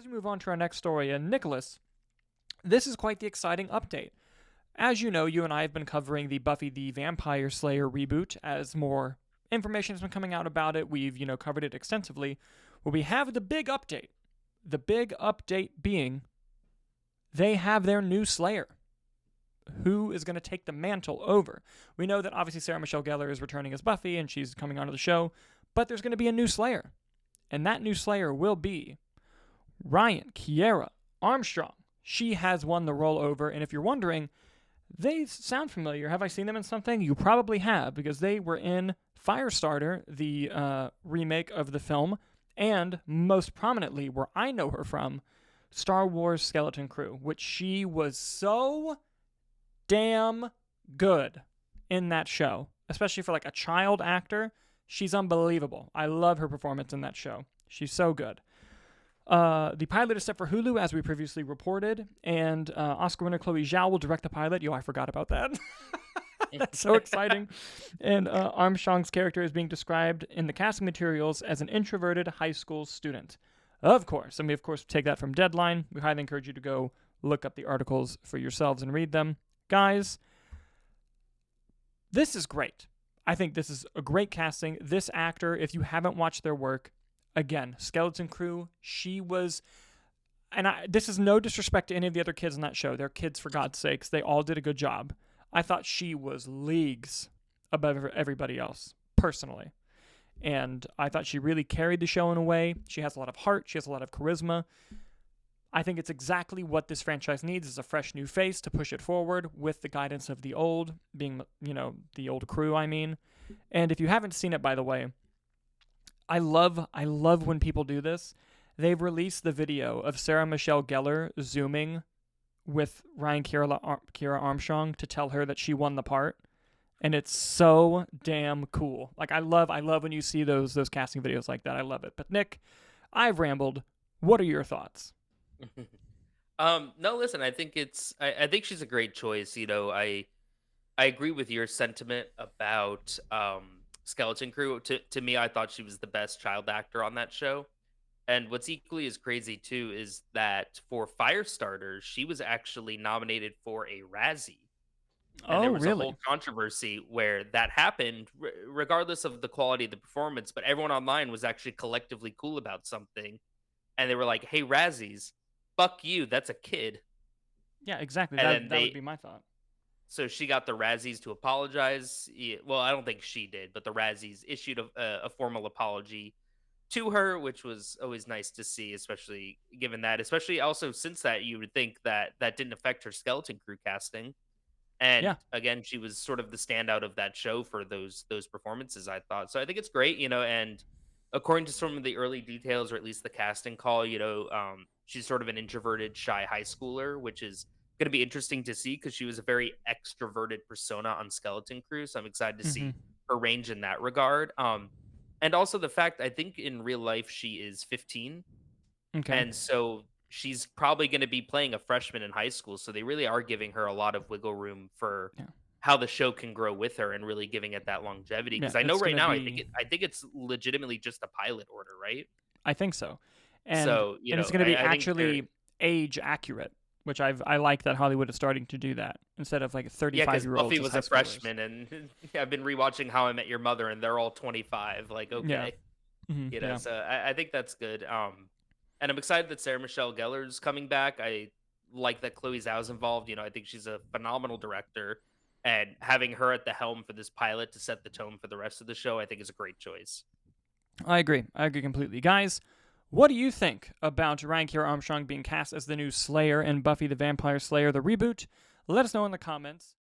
as we move on to our next story, and Nicholas, this is quite the exciting update. As you know, you and I have been covering the Buffy the Vampire Slayer reboot as more information has been coming out about it. We've, covered it extensively. Well, we have the big update. The big update being they have their new Slayer. Who is going to take the mantle over? We know that obviously Sarah Michelle Gellar is returning as Buffy and she's coming onto the show, but there's going to be a new Slayer. And that new Slayer will be Ryan Kiera Armstrong. She has won the role over, and if you're wondering, they sound familiar. Have I seen them in something? You probably have, because they were in Firestarter, the remake of the film, and most prominently, where I know her from, Star Wars Skeleton Crew, which she was so damn good in that show, especially for like a child actor. She's unbelievable. I love her performance in that show. She's so good. The pilot is set for Hulu, as we previously reported, and Oscar winner Chloe Zhao will direct the pilot. Yo, I forgot about that. That's so exciting. And Armstrong's character is being described in the casting materials as an introverted high school student. Of course. And we, of course, take that from Deadline. We highly encourage you to go look up the articles for yourselves and read them. Guys, this is great. I think this is a great casting. This actor, if you haven't watched their work, again, Skeleton Crew, she was, and this is no disrespect to any of the other kids on that show. They're kids, for God's sakes. They all did a good job. I thought she was leagues above everybody else, personally. And I thought she really carried the show in a way. She has a lot of heart. She has a lot of charisma. I think it's exactly what this franchise needs, is a fresh new face to push it forward with the guidance of the old, being, the old crew, I mean. And if you haven't seen it, by the way, I love when people do this. They've released the video of Sarah Michelle Gellar Zooming with Ryan Kiera Armstrong to tell her that she won the part. And it's so damn cool. Like, I love when you see those casting videos like that. I love it. But Nick, I've rambled. What are your thoughts? No, listen, I think I think she's a great choice. I agree with your sentiment about Skeleton Crew. To me, I thought she was the best child actor on that show. And what's equally as crazy too is that for Firestarter, she was actually nominated for a Razzie. And Oh, there was a really? whole controversy where that happened, regardless of the quality of the performance. But everyone online was actually collectively cool about something. And they were like, hey, Razzies, fuck you. That's a kid. Yeah, exactly. And That then would be my thought. so she got the Razzies to apologize. Well, I don't think she did, but the Razzies issued a formal apology to her, which was always nice to see, especially given that, especially also since that you would think that that didn't affect her Skeleton Crew casting. And Yeah. again, she was sort of the standout of that show for those performances, I thought. So I think it's great, and according to some of the early details, or at least the casting call, she's sort of an introverted, shy high schooler, which is going to be interesting to see because she was a very extroverted persona on Skeleton Crew. So I'm excited to Mm-hmm. see her range in that regard. And also the fact I think in real life she is 15, Okay. and so she's probably going to be playing a freshman in high school. So they really are giving her a lot of wiggle room for Yeah. how the show can grow with her and really giving it that longevity. Yeah. Because I know It's right gonna now be. I think it's legitimately just a pilot order, right? I think so, and So it's gonna be I think they're actually age accurate, which I like that Hollywood is starting to do that instead of like yeah, because 35-year-olds Buffy as was high a schoolers. freshman, and I've been rewatching How I Met Your Mother, and they're all 25. Like, Yeah. okay, Yeah. so I think that's good. And I'm excited that Sarah Michelle Gellar's coming back. I like that Chloe Zhao's involved. I think she's a phenomenal director, and having her at the helm for this pilot to set the tone for the rest of the show, I think is a great choice. I agree. I agree completely, guys. What do you think about Ryan Kiera Armstrong being cast as the new Slayer in Buffy the Vampire Slayer, the reboot? Let us know in the comments.